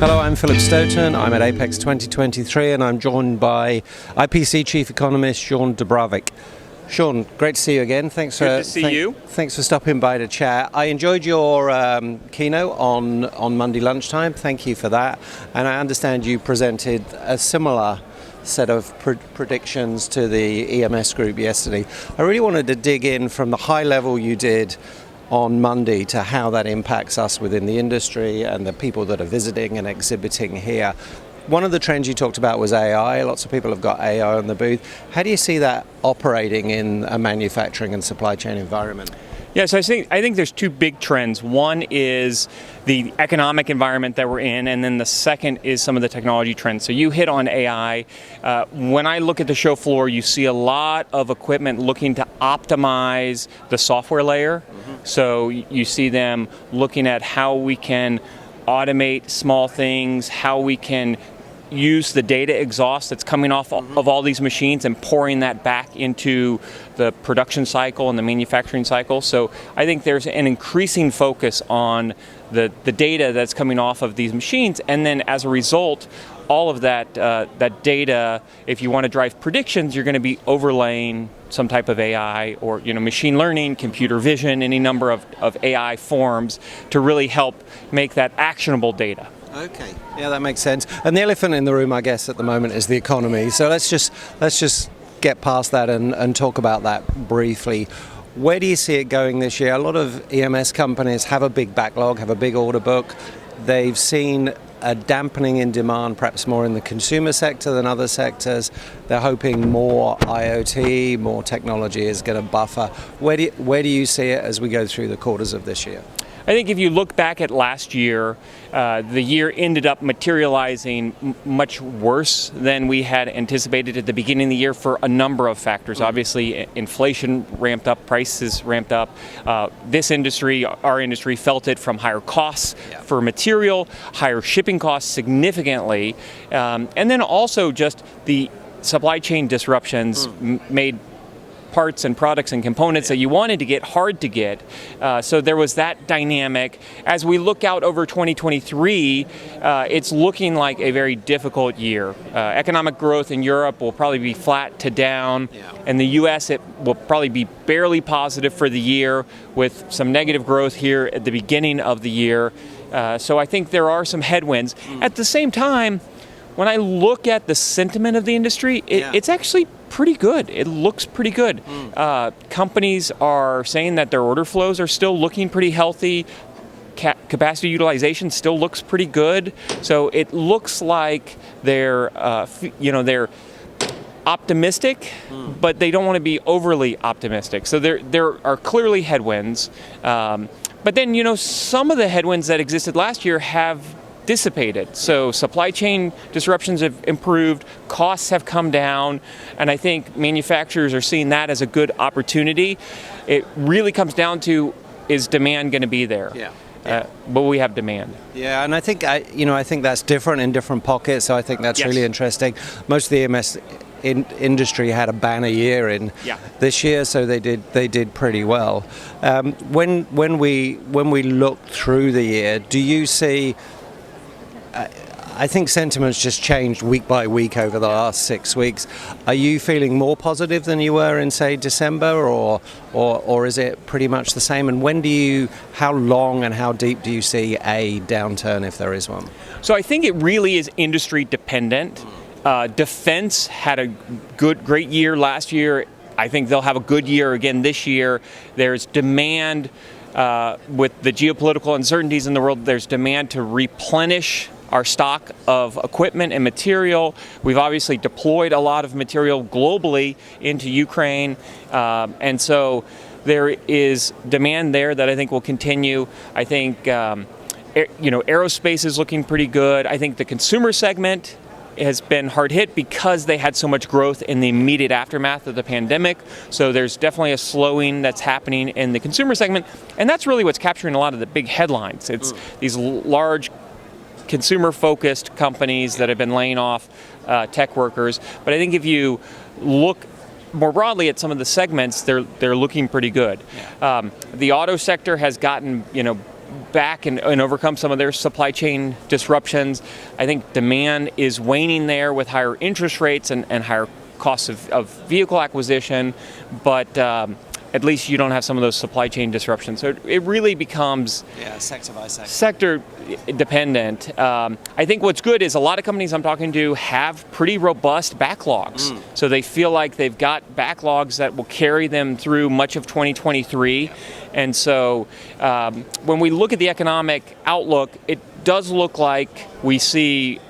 Hello, I'm Philip Stoughton. I'm at Apex 2023 and I'm joined by IPC Chief Economist Shawn DuBravac. Shawn, great to see you again. Thanks for stopping by to chat. I enjoyed your keynote on Monday lunchtime. Thank you for that. And I understand you presented a similar set of predictions to the EMS group yesterday. I really wanted to dig in from the high level you did on Monday to how that impacts us within the industry and the people that are visiting and exhibiting here. One of the trends you talked about was AI. Lots of people have got AI on the booth. How do you see that operating in a manufacturing and supply chain environment? Yes, I think there's two big trends. One is the economic environment that we're in, and then the second is some of the technology trends. So you hit on AI. When I look at the show floor, you see a lot of equipment looking to optimize the software layer. So you see them looking at how we can automate small things, how we can use the data exhaust that's coming off of all these machines and pouring that back into the production cycle and the manufacturing cycle. So I think there's an increasing focus on the data that's coming off of these machines, and then as a result, all of that data, if you want to drive predictions, you're going to be overlaying some type of AI or machine learning, computer vision, any number of AI forms to really help make that actionable data. Okay, yeah, that makes sense. And the elephant in the room, I guess, at the moment is the economy. So let's just get past that and talk about that briefly. Where do you see it going this year? A lot of EMS companies have a big backlog, have a big order book. They've seen a dampening in demand, perhaps more in the consumer sector than other sectors. They're hoping more IoT, more technology is going to buffer. Where do you see it as we go through the quarters of this year? I think if you look back at last year, the year ended up materializing much worse than we had anticipated at the beginning of the year for a number of factors. Obviously, inflation ramped up, prices ramped up. This industry, our industry, felt it from higher costs for material, higher shipping costs significantly, and then also just the supply chain disruptions made parts and products and components that you wanted to get hard to get. So there was that dynamic. As we look out over 2023, it's looking like a very difficult year. Economic growth in Europe will probably be flat to down. In the US, it will probably be barely positive for the year with some negative growth here at the beginning of the year. So I think there are some headwinds. At the same time, when I look at the sentiment of the industry, it's actually pretty good. It looks pretty good. Companies are saying that their order flows are still looking pretty healthy. Capacity utilization still looks pretty good. So it looks like they're optimistic, but they don't want to be overly optimistic. So there are clearly headwinds. But then, some of the headwinds that existed last year have dissipated. So supply chain disruptions have improved, costs have come down, and I think manufacturers are seeing that as a good opportunity. It really comes down to, is demand going to be there? But we have demand. Yeah, and I think that's different in different pockets. So I think that's really interesting. Most of the EMS industry had a banner year in this year, so they did pretty well. When we look through the year, do you see? I think sentiment's just changed week by week over the last 6 weeks. Are you feeling more positive than you were in, say, December, or is it pretty much the same? And how long and how deep do you see a downturn, if there is one? So I think it really is industry dependent. Defense had a great year last year. I think they'll have a good year again this year. There's demand with the geopolitical uncertainties in the world. There's demand to replenish our stock of equipment and material. We've obviously deployed a lot of material globally into Ukraine, and so there is demand there that I think will continue. I think aerospace is looking pretty good. I think the consumer segment has been hard hit because they had so much growth in the immediate aftermath of the pandemic. So there's definitely a slowing that's happening in the consumer segment, and that's really what's capturing a lot of the big headlines. It's these large consumer-focused companies that have been laying off tech workers. But I think if you look more broadly at some of the segments, they're looking pretty good. The auto sector has gotten back and overcome some of their supply chain disruptions. I think demand is waning there with higher interest rates and higher costs of vehicle acquisition, but at least you don't have some of those supply chain disruptions. So it really becomes sector by sector. Sector dependent. I think what's good is a lot of companies I'm talking to have pretty robust backlogs. So they feel like they've got backlogs that will carry them through much of 2023. And so when we look at the economic outlook, it does look like we see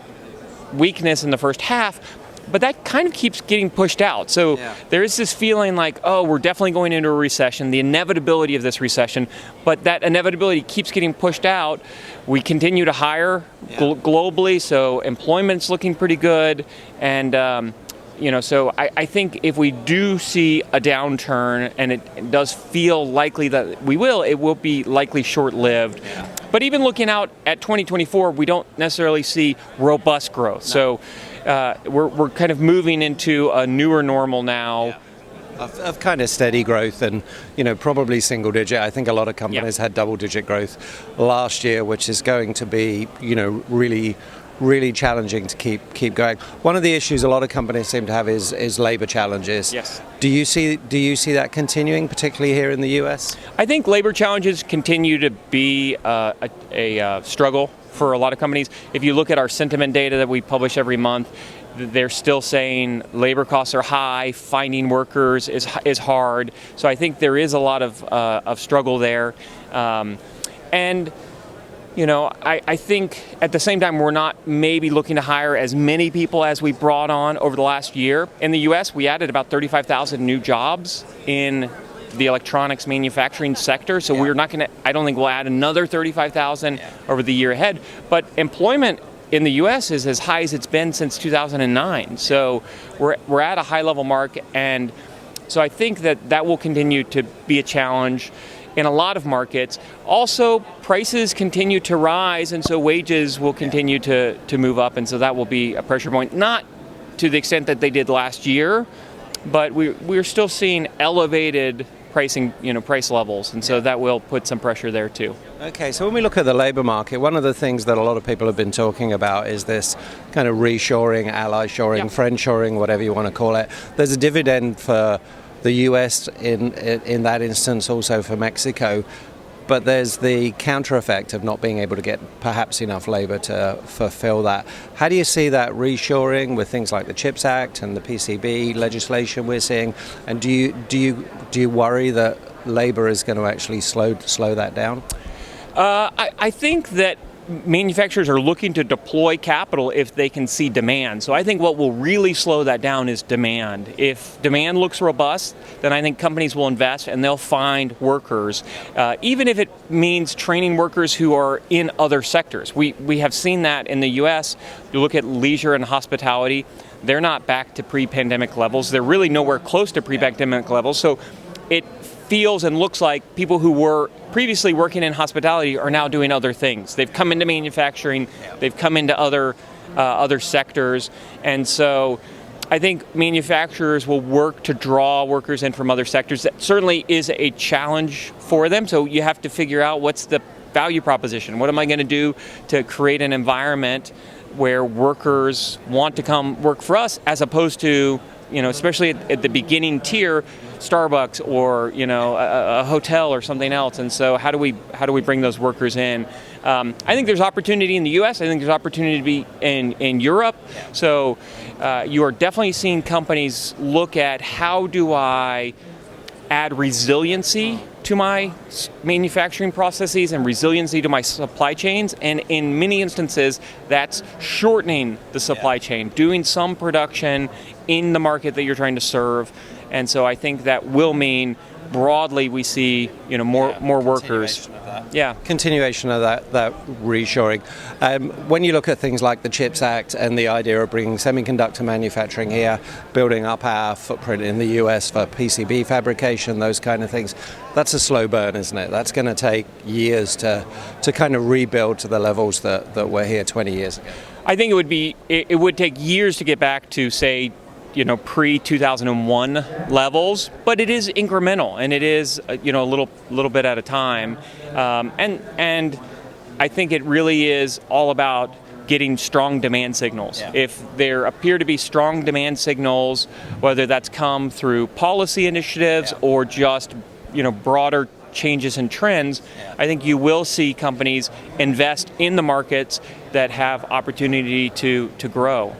weakness in the first half, but that kind of keeps getting pushed out. So there is this feeling like, oh, we're definitely going into a recession, the inevitability of this recession, but that inevitability keeps getting pushed out. We continue to hire globally, so employment's looking pretty good. And, so I think if we do see a downturn, and it does feel likely that we will, it will be likely short-lived. But even looking out at 2024, we don't necessarily see robust growth. So we're kind of moving into a newer normal now. Of kind of steady growth and, probably single digit. I think a lot of companies had double digit growth last year, which is going to be, really challenging to keep going. One of the issues a lot of companies seem to have is labor challenges. Yes. Do you see that continuing, particularly here in the US? I think labor challenges continue to be a struggle for a lot of companies. If you look at our sentiment data that we publish every month, they're still saying labor costs are high, finding workers is hard. So I think there is a lot of struggle there. I think at the same time, we're not maybe looking to hire as many people as we brought on over the last year. In the U.S., we added about 35,000 new jobs in the electronics manufacturing sector. So we're not going to, I don't think we'll add another 35,000 over the year ahead. But employment in the U.S. is as high as it's been since 2009. So we're at a high level mark. And so I think that will continue to be a challenge in a lot of markets. Also, prices continue to rise, and so wages will continue to move up, and so that will be a pressure point. Not to the extent that they did last year, but we're still seeing elevated pricing, price levels, and so that will put some pressure there too. Okay, so when we look at the labor market, one of the things that a lot of people have been talking about is this kind of reshoring, ally shoring, friend shoring, whatever you want to call it. There's a dividend for the US in that instance, also for Mexico, but there's the counter effect of not being able to get perhaps enough labor to fulfill that. How do you see that reshoring with things like the CHIPS Act and the PCB legislation we're seeing? And do you worry that labor is going to actually slow that down? I think that manufacturers are looking to deploy capital if they can see demand. So I think what will really slow that down is demand. If demand looks robust, then I think companies will invest and they'll find workers, even if it means training workers who are in other sectors. We have seen that in the U.S. You look at leisure and hospitality, they're not back to pre-pandemic levels. They're really nowhere close to pre-pandemic levels. So it feels and looks like people who were previously working in hospitality are now doing other things. They've come into manufacturing, they've come into other sectors, and so I think manufacturers will work to draw workers in from other sectors. That certainly is a challenge for them, so you have to figure out what's the value proposition. What am I going to do to create an environment where workers want to come work for us, as opposed to, especially at the beginning tier, Starbucks or a hotel or something else. And so how do we bring those workers in? I think there's opportunity in the U.S. I think there's opportunity to be in Europe. So you are definitely seeing companies look at, how do I add resiliency to my manufacturing processes and resiliency to my supply chains, and in many instances that's shortening the supply chain, doing some production in the market that you're trying to serve. And so I think that will mean broadly we see more workers. Continuation of that reshoring. When you look at things like the CHIPS Act and the idea of bringing semiconductor manufacturing here, building up our footprint in the US for PCB fabrication, those kind of things, that's a slow burn, isn't it? That's going to take years to kind of rebuild to the levels that were here 20 years ago. I think it would take years to get back to, say, pre-2001 levels, but it is incremental, and it is a little bit at a time, and I think it really is all about getting strong demand signals. Yeah. If there appear to be strong demand signals, whether that's come through policy initiatives or just broader changes in trends, I think you will see companies invest in the markets that have opportunity to grow.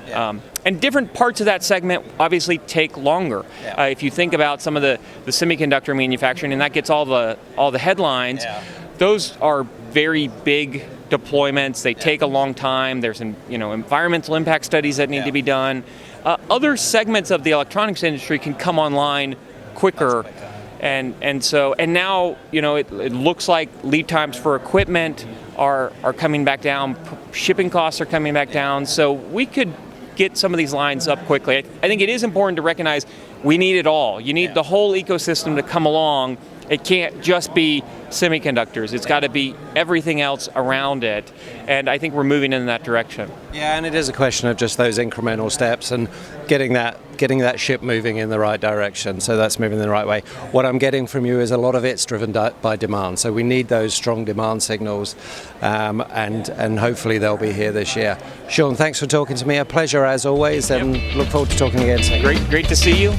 And different parts of that segment obviously take longer. If you think about some of the semiconductor manufacturing, and that gets all the headlines, those are very big deployments. They take a long time. There's environmental impact studies that need to be done. Other segments of the electronics industry can come online quicker. And now it looks like lead times for equipment are coming back down. Shipping costs are coming back down. So we could get some of these lines up quickly. I think it is important to recognize we need it all. You need the whole ecosystem to come along. It can't just be semiconductors. It's got to be everything else around it. And I think we're moving in that direction. Yeah, and it is a question of just those incremental steps and getting that ship moving in the right direction. So that's moving in the right way. What I'm getting from you is a lot of it's driven by demand. So we need those strong demand signals, and hopefully they'll be here this year. Shawn, thanks for talking to me. A pleasure as always, and look forward to talking again soon. Great to see you.